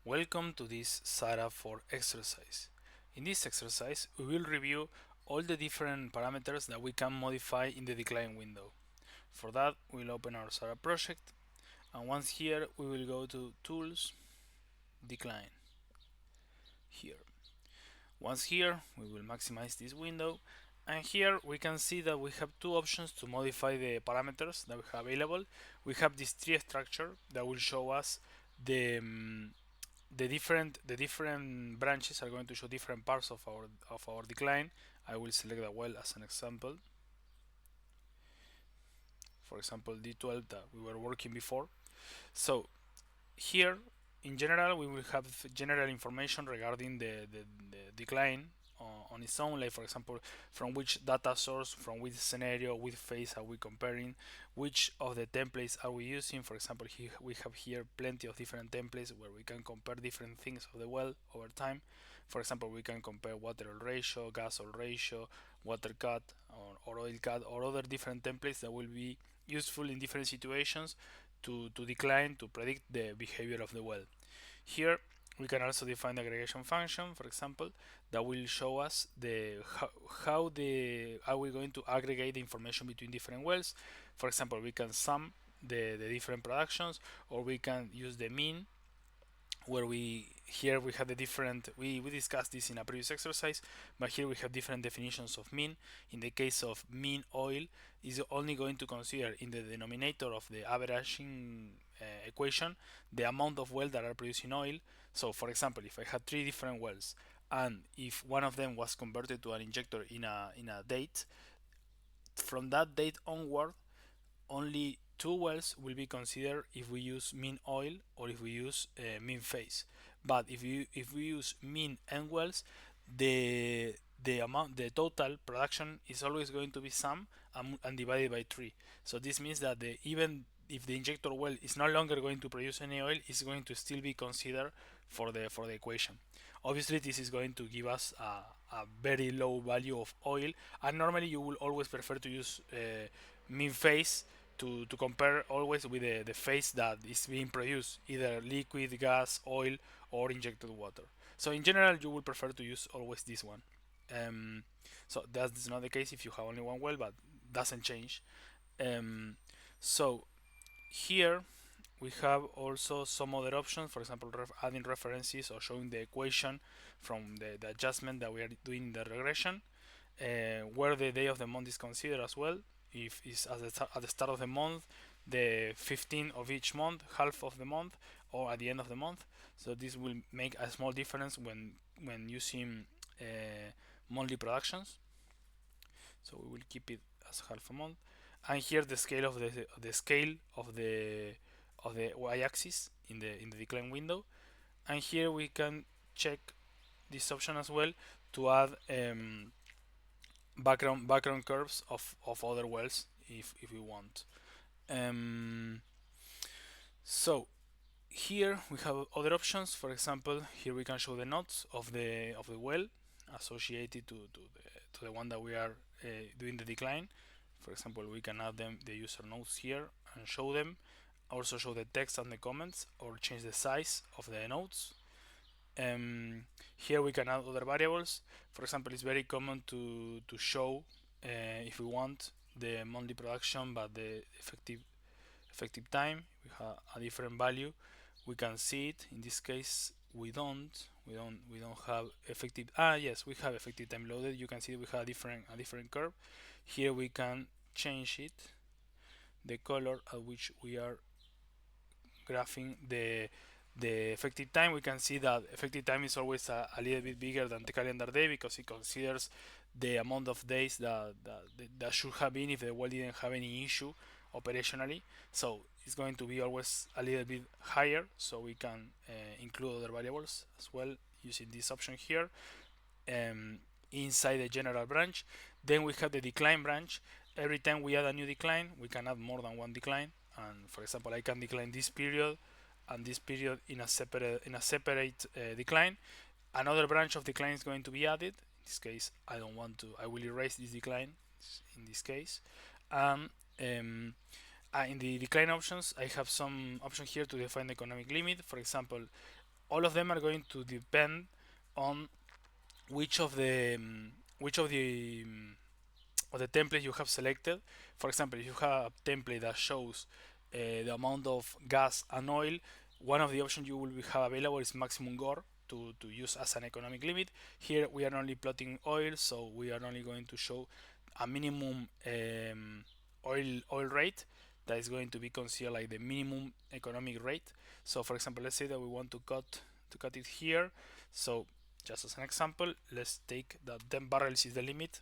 Welcome to this Sahara 4 exercise. In this exercise, we will review all the different parameters that we can modify in the decline window. For that, we'll open our Sahara project, and once here, we will go to Tools, Decline, here. Once here, we will maximize this window, and here we can see that we have two options to modify the parameters that we have available. We have this tree structure that will show us the the different branches are going to show different parts of our decline. I will select a well as an example. For example, D12 that we were working before. So here, in general, we will have general information regarding the decline on its own, like for example, from which data source, from which scenario, which phase are we comparing, which of the templates are we using. For example, we have here plenty of different templates where we can compare different things of the well over time. For example, we can compare water oil ratio, gas oil ratio, water cut, or oil cut, or other different templates that will be useful in different situations to decline to predict the behavior of the well. Here we can also define the aggregation function, for example, that will show us how the are we going to aggregate the information between different wells. For example, we can sum the different productions, or we can use the mean, where we have the different we discussed this in a previous exercise, but here we have different definitions of mean. In the case of mean oil, is only going to consider in the denominator of the averaging equation the amount of wells that are producing oil. So for example, if I had three different wells, and if one of them was converted to an injector in a date, from that date onward, only two wells will be considered if we use mean oil or if we use mean phase. But if we use mean end wells, the total production is always going to be sum and divided by 3. So this means that even if the injector well is no longer going to produce any oil, it's going to still be considered for the equation. Obviously, this is going to give us a very low value of oil, and normally you will always prefer to use mean phase to compare always with the phase that is being produced, either liquid, gas, oil, or injected water. So in general, you will prefer to use always this one. Um, so that's not the case if you have only one well, but doesn't change. Um, so here we have also some other options, for example, adding references or showing the equation from the adjustment that we are doing in the regression, where the day of the month is considered as well. If it's at the start of the month, the 15th of each month, half of the month, or at the end of the month. So this will make a small difference when using monthly productions. So we will keep it as half a month. And here the scale of the y-axis in the decline window. And here we can check this option as well to add background curves of other wells if we want. Um, so here we have other options. For example, here we can show the nodes of the well associated to the one that we are doing the decline. For example, we can add them the user nodes here and show them. Also show the text and the comments, or change the size of the nodes. Here we can add other variables. For example, it's very common to show, if we want, the monthly production but the effective time. We have a different value. We can see it. In this case, we don't have effective. Yes, we have effective time loaded. You can see we have a different curve. Here we can change it, the color at which we are graphing the effective time. We can see that effective time is always a little bit bigger than the calendar day, because it considers the amount of days that should have been if the well didn't have any issue operationally. So it's going to be always a little bit higher, so we can include other variables as well using this option here. Inside the general branch, then we have the decline branch. Every time we add a new decline, we can add more than one decline. And for example, I can decline this period and this period in a separate decline. Another branch of decline is going to be added. In this case, I will erase this decline in this case. In the decline options, I have some option here to define the economic limit. For example, all of them are going to depend on which of the which of the template you have selected. For example, if you have a template that shows the amount of gas and oil, one of the options you will have available is maximum GOR to use as an economic limit. Here we are only plotting oil, so we are only going to show a minimum oil rate that is going to be considered like the minimum economic rate. So for example, let's say that we want to cut it here. So just as an example, let's take that 10 barrels is the limit,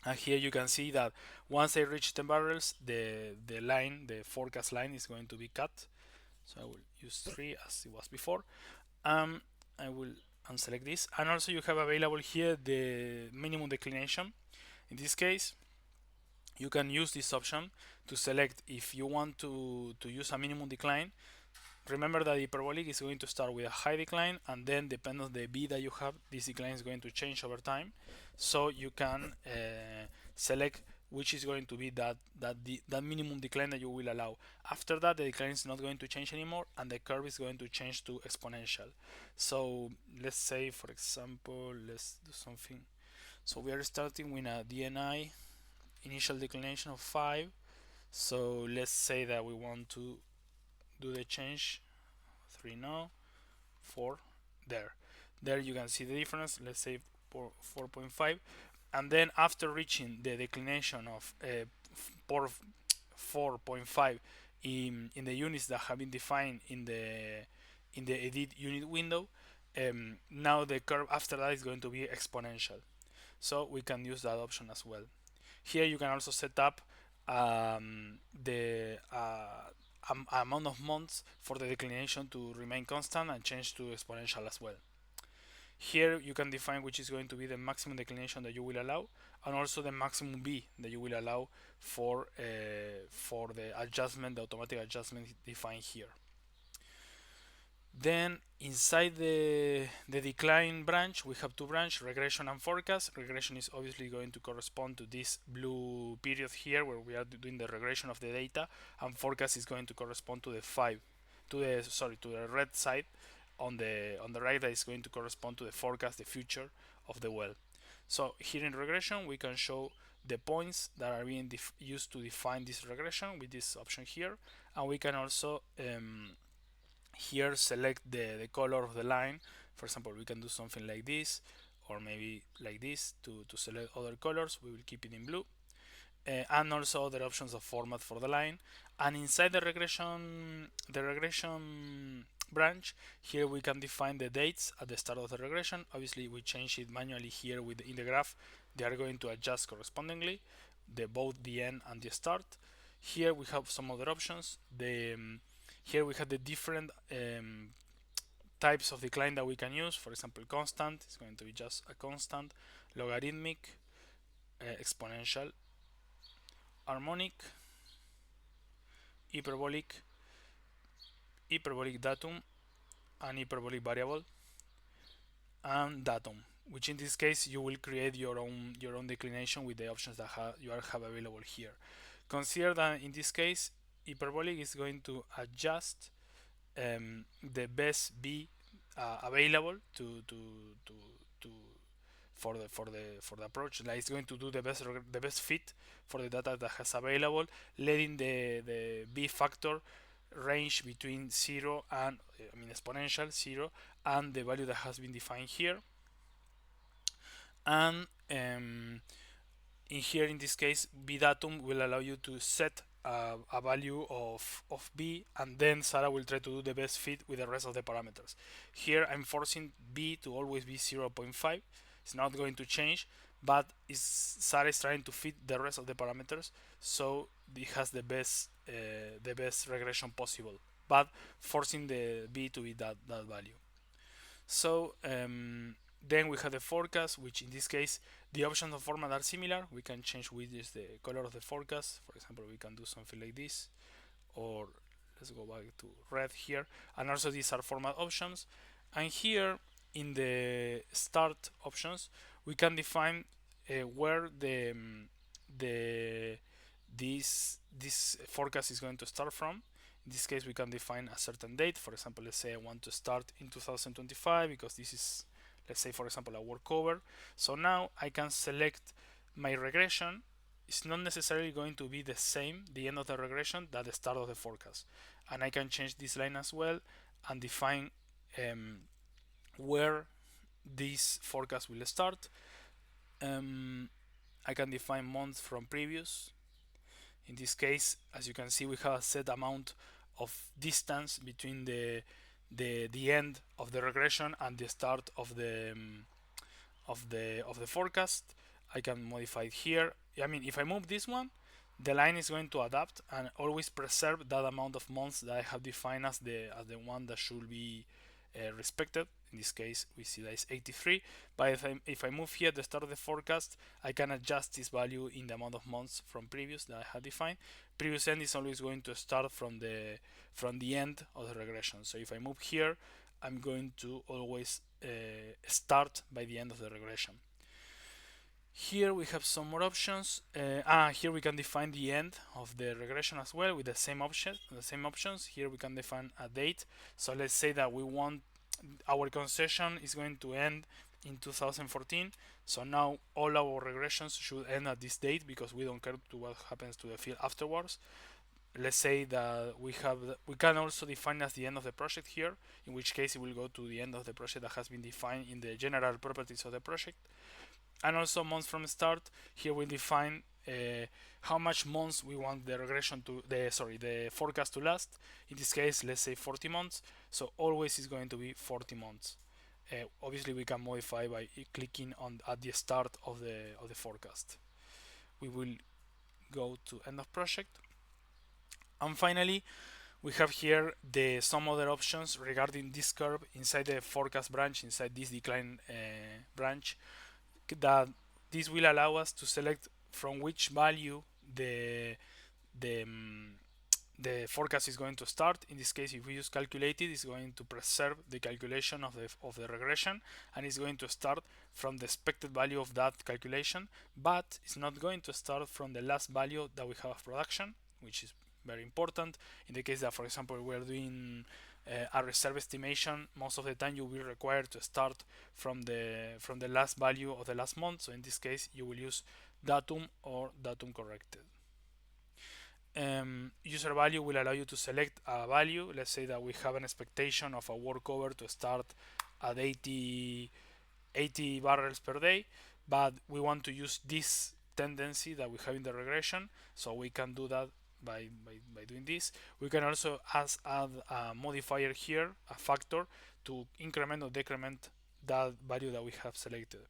and here you can see that once I reach 10 barrels, the line, the forecast line, is going to be cut. So I will use 3 as it was before. I will unselect this, and also you have available here the minimum declination. In this case, you can use this option to select if you want to use a minimum decline. Remember that the hyperbolic is going to start with a high decline, and then depending on the b that you have, this decline is going to change over time. So you can select which is going to be that minimum decline that you will allow. After that, the decline is not going to change anymore, and the curve is going to change to exponential. So let's say, for example, let's do something. So we are starting with a DNI initial declination of 5. So let's say that we want to do the change 3 now, 4 there you can see the difference. Let's say 4.5, and then after reaching the declination of 4.5 in the units that have been defined in the edit unit window, now the curve after that is going to be exponential, so we can use that option as well. Here you can also set up the amount of months for the declination to remain constant and change to exponential as well. Here you can define which is going to be the maximum declination that you will allow, and also the maximum B that you will allow for the adjustment, the automatic adjustment defined here. Then inside the decline branch, we have two branches, regression and forecast. Regression is obviously going to correspond to this blue period here where we are doing the regression of the data, and forecast is going to correspond to the red side on the right, that is going to correspond to the forecast, the future of the well. So here in regression we can show the points that are being used to define this regression with this option here, and we can also here select the color of the line. For example, we can do something like this, or maybe like this to select other colors. We will keep it in blue, and also other options of format for the line. And inside the regression branch, here we can define the dates at the start of the regression. Obviously we change it manually here in the graph. They are going to adjust correspondingly, both the end and the start. Here we have some other options. Here we have the different types of decline that we can use. For example, constant is going to be just a constant, logarithmic, exponential, harmonic, hyperbolic, hyperbolic datum, and hyperbolic variable, and datum, which in this case you will create your own declination with the options that you have available here. Consider that in this case hyperbolic is going to adjust the best B available to for the approach. Like it's going to do the best fit for the data that has available, letting the B factor range between 0 and exponential 0 and the value that has been defined here. And in here, in this case, B datum will allow you to set a value of B, and then Sahara will try to do the best fit with the rest of the parameters. Here I'm forcing B to always be 0.5. It's not going to change, but Sahara is trying to fit the rest of the parameters, so it has the best regression possible, but forcing the B to be that value. So then we have the forecast, which in this case the options of format are similar. We can change which is the color of the forecast. For example, we can do something like this, or let's go back to red here. And also these are format options. And here in the start options, we can define where this forecast is going to start from. In this case, we can define a certain date. For example, let's say I want to start in 2025 because this is, let's say, for example, a workover. So now I can select my regression. It's not necessarily going to be the same, the end of the regression, that the start of the forecast. And I can change this line as well and define where this forecast will start. I can define months from previous. In this case, as you can see, we have a set amount of distance between the end of the regression and the start of the forecast. I can modify it here. I mean, if I move this one, the line is going to adapt and always preserve that amount of months that I have defined as the one that should be respected. In this case, we see that it's 83. But if I move here at the start of the forecast, I can adjust this value in the amount of months from previous that I have defined. Previous end is always going to start from the end of the regression. So if I move here, I'm going to always start by the end of the regression. Here we have some more options. Here we can define the end of the regression as well with the same options. Here we can define a date. So let's say that we want our concession is going to end in 2014. So now all our regressions should end at this date because we don't care to what happens to the field afterwards. Let's say that we can also define as the end of the project here, in which case it will go to the end of the project that has been defined in the general properties of the project. And also months from start. Here we define how much months we want the regression to the forecast to last. In this case, let's say 40 months. So always is going to be 40 months. Obviously, we can modify by clicking on at the start of the forecast. We will go to end of project. And finally, we have here some other options regarding this curve inside the forecast branch, inside this decline branch, that this will allow us to select from which value the the forecast is going to start. In this case, if we use calculated, it's going to preserve the calculation of the regression, and it's going to start from the expected value of that calculation, but it's not going to start from the last value that we have of production, which is very important. In the case that, for example, we're doing a reserve estimation, most of the time you will be required to start from the last value of the last month. So in this case, you will use datum or datum corrected. User value will allow you to select a value. Let's say that we have an expectation of a workover to start at 80 barrels per day, but we want to use this tendency that we have in the regression, so we can do that by doing this. We can also add a modifier here, a factor, to increment or decrement that value that we have selected.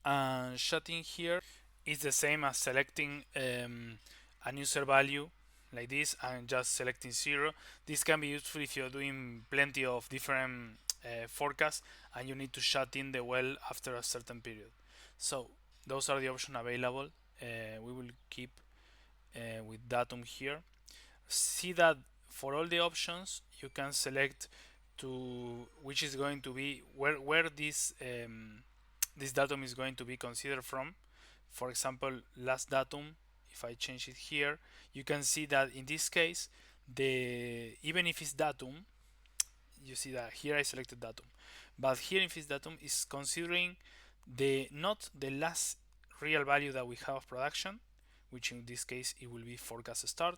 And shutting here is the same as selecting a user value like this and just selecting 0. This can be useful if you're doing plenty of different forecasts and you need to shut in the well after a certain period. So those are the options available. We will keep with datum here. See that for all the options you can select to which is going to be where this datum is going to be considered from. For example, last datum, if I change it here, you can see that in this case, even if it's datum, you see that here I selected datum, but here if it's datum is considering not the last real value that we have of production, which in this case it will be forecast start.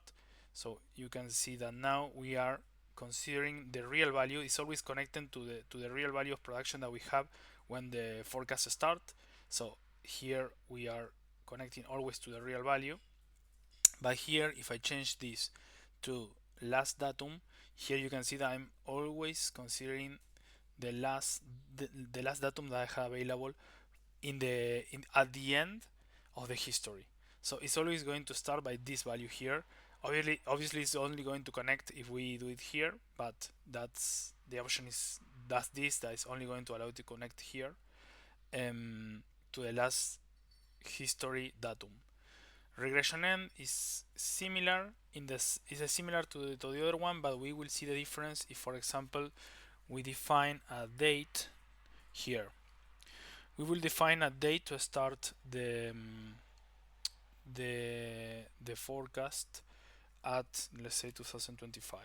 So you can see that now we are considering the real value is always connected to the real value of production that we have when the forecast start. So here we are connecting always to the real value. But here, if I change this to last datum, here you can see that I'm always considering the last datum that I have available at the end of the history. So it's always going to start by this value here. Obviously, it's only going to connect if we do it here, but that's the option that is only going to allow it to connect here to the last history datum. Regression end is similar similar to the other one, but we will see the difference if, for example, we define a date here. We will define a date to start the forecast, at, let's say, 2025.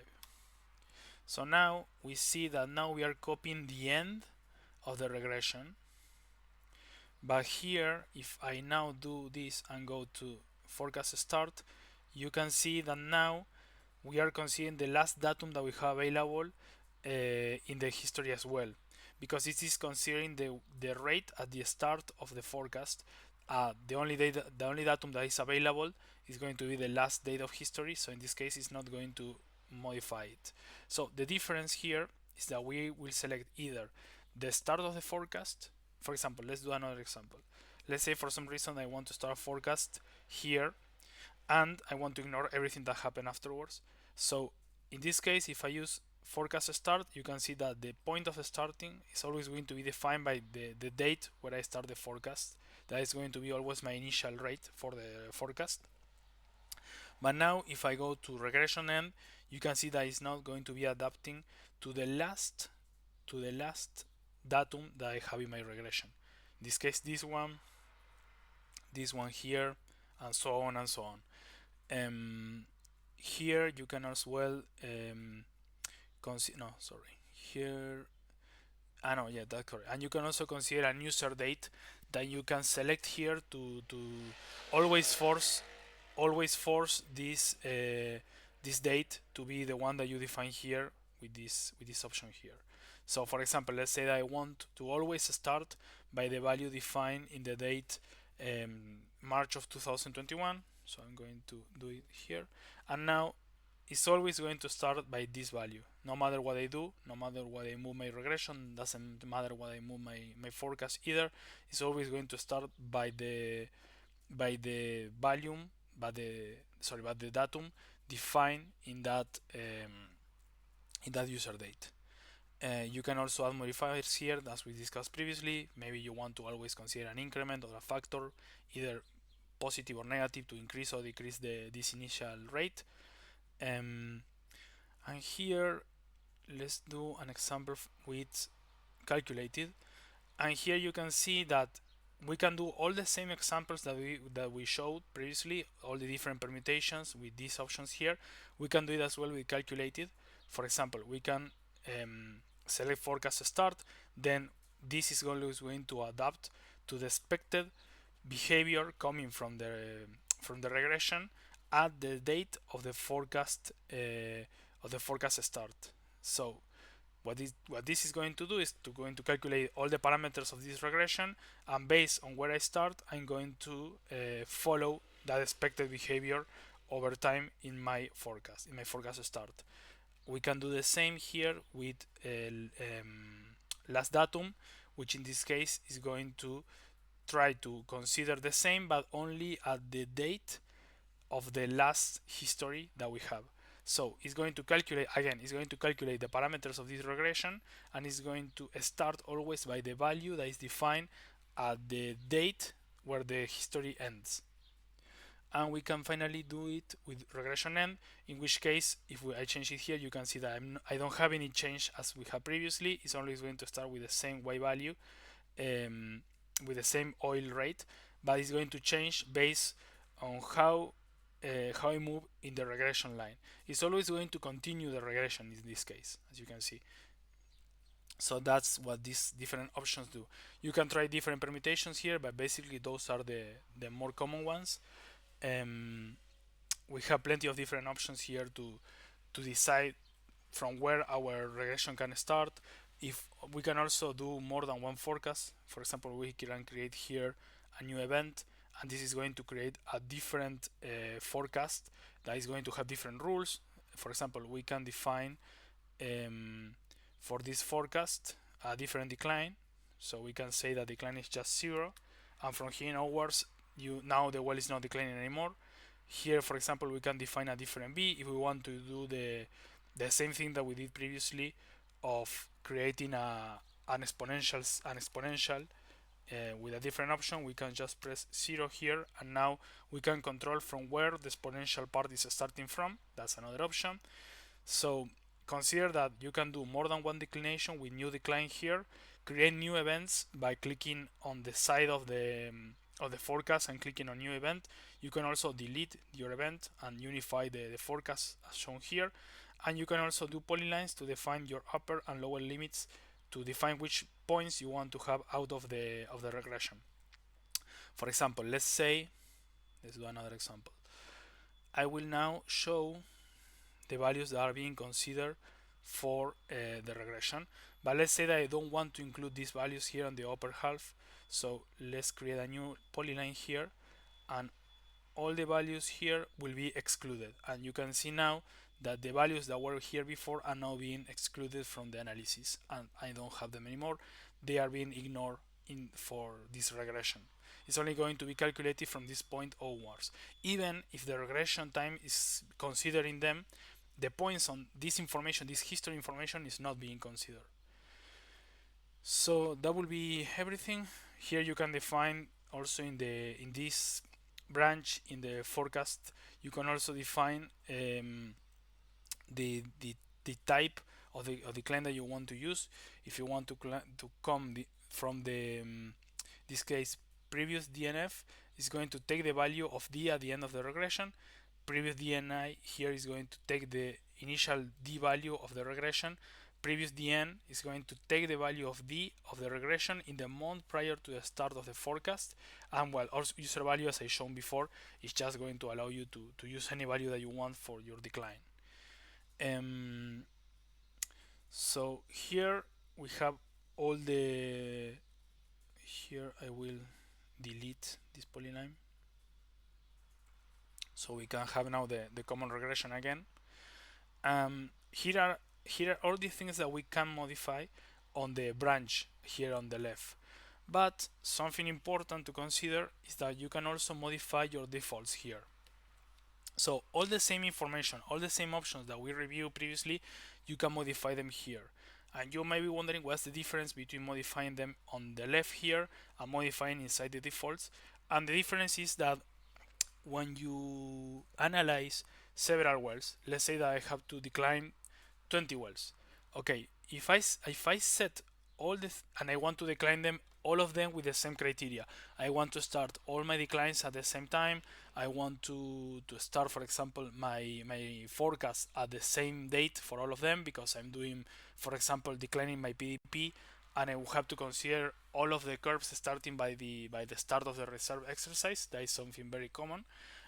So now we see that now we are copying the end of the regression. But here, if I now do this and go to forecast start, you can see that now we are considering the last datum that we have available in the history as well, because it is considering the rate at the start of the forecast. The only datum that is available is going to be the last date of history, so in this case it's not going to modify it. So the difference here is that we will select either the start of the forecast. For example, let's do another example. Let's say for some reason I want to start a forecast here and I want to ignore everything that happened afterwards. So in this case, if I use forecast start, you can see that the point of starting is always going to be defined by the date where I start the forecast. That is going to be always my initial rate for the forecast. But now if I go to regression end, you can see that it's not going to be adapting to the last datum that I have in my regression. In this case, this one here, and so on and so on. Here you can as well no, sorry, here, no, yeah, that's correct. And you can also consider a user date that you can select here to always force this date to be the one that you define here with this option here. So for example, let's say that I want to always start by the value defined in the date March of 2021. So I'm going to do it here, and now it's always going to start by this value. No matter what I do, no matter what I move my regression, doesn't matter what I move my forecast either, it's always going to start by the volume, but the datum defined in that user date. You can also add modifiers here, as we discussed previously. Maybe you want to always consider an increment or a factor, either positive or negative, to increase or decrease this initial rate. And here, let's do an example with calculated. And here you can see that we can do all the same examples that we showed previously, all the different permutations with these options here. We can do it as well with calculated. For example, we can select forecast start, then this is always going to adapt to the expected behavior coming from the regression at the date of the forecast start. So what this is going to do is going to calculate all the parameters of this regression, and based on where I start, I'm going to follow that expected behavior over time in my forecast start. We can do the same here with last datum, which in this case is going to try to consider the same, but only at the date of the last history that we have. So it's going to calculate, again, it's going to calculate the parameters of this regression, and it's going to start always by the value that is defined at the date where the history ends. And we can finally do it with regression end, in which case, if I change it here, you can see that I don't have any change as we had previously. It's always going to start with the same y value, with the same oil rate, but it's going to change based on how I move in the regression line. It's always going to continue the regression in this case, as you can see. So that's what these different options do. You can try different permutations here, but basically those are the more common ones. We have plenty of different options here to decide from where our regression can start. If we can also do more than one forecast, for example, we can create here a new event, and this is going to create a different forecast that is going to have different rules. For example, we can define for this forecast a different decline, so we can say that decline is just 0, and from here onwards now the well is not declining anymore. Here, for example, we can define a different b if we want to do the same thing that we did previously of creating an exponential with a different option. We can just press 0 here, and now we can control from where the exponential part is starting from. That's another option. So consider that you can do more than one declination with new decline here, create new events by clicking on the side of the of the forecast and clicking on new event. You can also delete your event and unify the forecast as shown here. And you can also do polylines to define your upper and lower limits to define which points you want to have out of the regression. For example, let's do another example. I will now show the values that are being considered for the regression, but let's say that I don't want to include these values here on the upper half. So let's create a new polyline here, and all the values here will be excluded, and you can see now that the values that were here before are now being excluded from the analysis, and I don't have them anymore. They are being ignored for this regression. It's only going to be calculated from this point onwards. Even if the regression time is considering them, the points on this information, this history information, is not being considered. So that will be everything. Here you can define also in this branch in the forecast, you can also define the type of the client that you want to use. If you want to come from the this case previous DNF, is going to take the value of D at the end of the regression. Previous DNI here is going to take the initial D value of the regression. Previous DN is going to take the value of D of the regression in the month prior to the start of the forecast. And well, also user value, as I shown before, is just going to allow you to use any value that you want for your decline. So here we have all the, here I will delete this polyline so we can have now the common regression again. Here are all the things that we can modify on the branch here on the left. But something important to consider is that you can also modify your defaults here. So all the same information, all the same options that we reviewed previously, you can modify them here. And you may be wondering what's the difference between modifying them on the left here and modifying inside the defaults. And the difference is that when you analyze several wells, let's say that I have to decline 20 wells. Okay, if I set all the and I want to decline them, all of them with the same criteria. I want to start all my declines at the same time. I want to start, for example, my forecast at the same date for all of them, because I'm doing, for example, declining my PDP, and I will have to consider all of the curves starting by the start of the reserve exercise. That is something very common.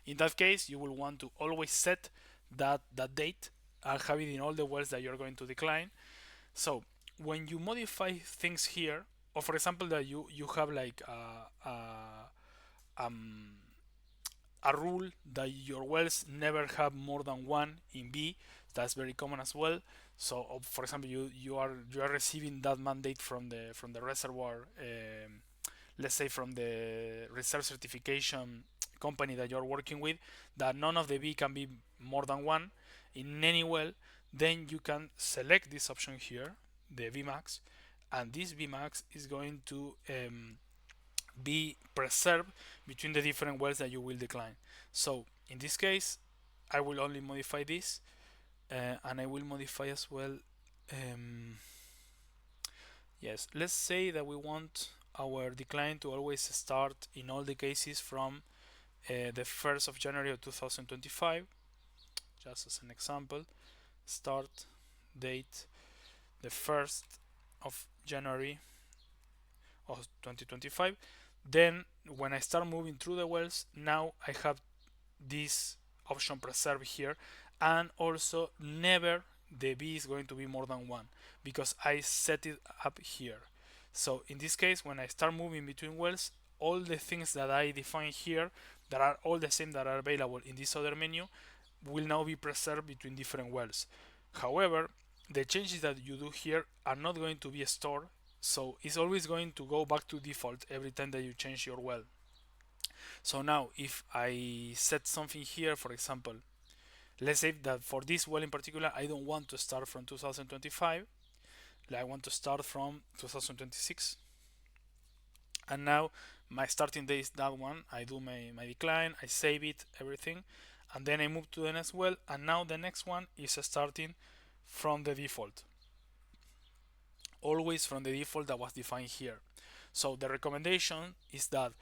In that case, you will want to always set that date and have it in all the wells that you're going to decline. So when you modify things here, or for example that you have like a rule that your wells never have more than one in B, that's very common as well. So for example, you are receiving that mandate from the reservoir, let's say from the reserve certification company that you're working with, that none of the B can be more than one in any well. Then you can select this option here, the Vmax, and this Vmax is going to be preserved between the different wells that you will decline. So in this case, I will only modify this, and I will modify as well. Yes, let's say that we want our decline to always start in all the cases from the 1st of January of 2025, just as an example. Start date the 1st of January of 2025. Then when I start moving through the wells, now I have this option preserved here, and also never the B is going to be more than one because I set it up here. So in this case, when I start moving between wells, all the things that I define here that are all the same that are available in this other menu will now be preserved between different wells. However, the changes that you do here are not going to be stored, so it's always going to go back to default every time that you change your well. So now if I set something here, for example, let's say that for this well in particular I don't want to start from 2025, I want to start from 2026, and now my starting date is that one. I do my decline, I save it, everything, and then I move to the next well, and now the next one is starting from the default, always from the default that was defined here. So the recommendation is that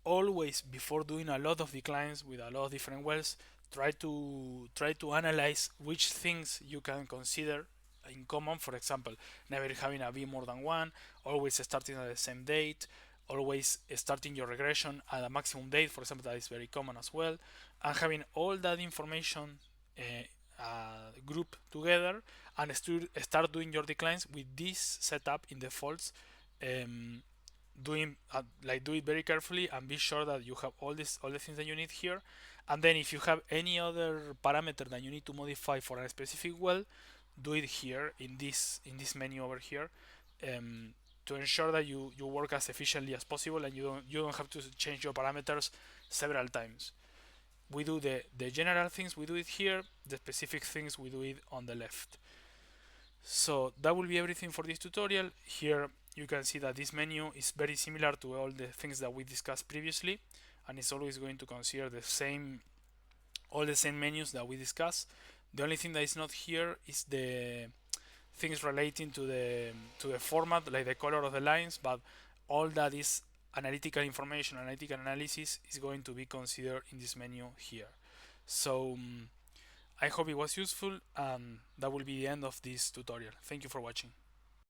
always, before doing a lot of declines with a lot of different wells, try to analyze which things you can consider in common. For example, never having a v more than one, always starting at the same date, always starting your regression at a maximum date. For example, that is very common as well, and having all that information group together, and start doing your declines with this setup in defaults. um, do it very carefully and be sure that you have all the things that you need here. And then if you have any other parameter that you need to modify for a specific well, do it here in this menu over here, um, to ensure that you work as efficiently as possible, and you don't have to change your parameters several times. We do the general things, we do it here. The specific things, we do it on the left. So that will be everything for this tutorial. Here you can see that this menu is very similar to all the things that we discussed previously, and it's always going to consider all the same menus that we discussed. The only thing that is not here is the things relating to the format, like the color of the lines, but all that is analytical information, analytical analysis, is going to be considered in this menu here. So I hope it was useful, and that will be the end of this tutorial. Thank you for watching.